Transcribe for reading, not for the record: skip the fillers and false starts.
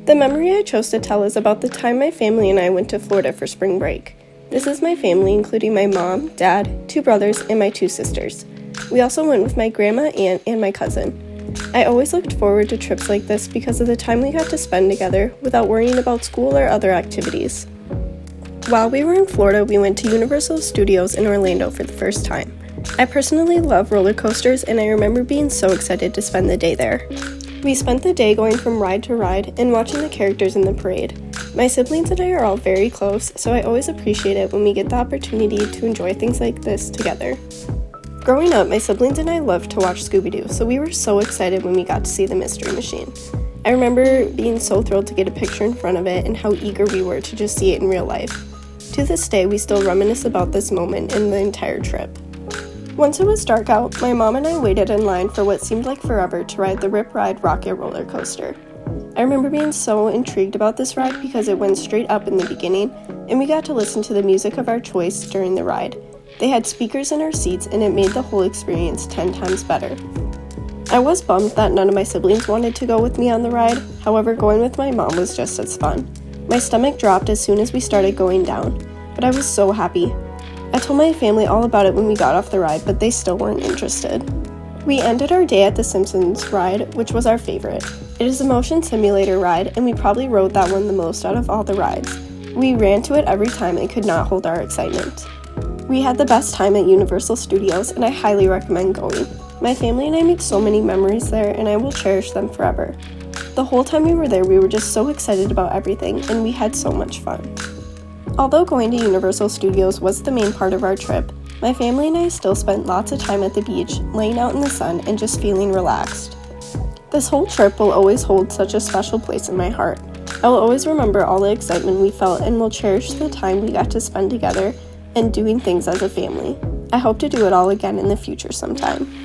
The memory I chose to tell is about the time my family and I went to Florida for spring break. This is my family, including my mom, dad, 2 brothers, and my 2 sisters. We also went with my grandma, aunt, and my cousin. I always looked forward to trips like this because of the time we got to spend together without worrying about school or other activities. While we were in Florida, we went to Universal Studios in Orlando for the first time. I personally love roller coasters, and I remember being so excited to spend the day there. We spent the day going from ride to ride and watching the characters in the parade. My siblings and I are all very close, so I always appreciate it when we get the opportunity to enjoy things like this together. Growing up, my siblings and I loved to watch Scooby-Doo, so we were so excited when we got to see the Mystery Machine. I remember being so thrilled to get a picture in front of it and how eager we were to just see it in real life. To this day, we still reminisce about this moment in the entire trip. Once it was dark out, my mom and I waited in line for what seemed like forever to ride the Rip Ride Rocket roller coaster. I remember being so intrigued about this ride because it went straight up in the beginning, and we got to listen to the music of our choice during the ride. They had speakers in our seats, and it made the whole experience 10 times better. I was bummed that none of my siblings wanted to go with me on the ride, however, going with my mom was just as fun. My stomach dropped as soon as we started going down, but I was so happy. I told my family all about it when we got off the ride, but they still weren't interested. We ended our day at the Simpsons ride, which was our favorite. It is a motion simulator ride, and we probably rode that one the most out of all the rides. We ran to it every time and could not hold our excitement. We had the best time at Universal Studios, and I highly recommend going. My family and I made so many memories there, and I will cherish them forever. The whole time we were there, we were just so excited about everything, and we had so much fun. Although going to Universal Studios was the main part of our trip, my family and I still spent lots of time at the beach, laying out in the sun and just feeling relaxed. This whole trip will always hold such a special place in my heart. I will always remember all the excitement we felt and will cherish the time we got to spend together and doing things as a family. I hope to do it all again in the future sometime.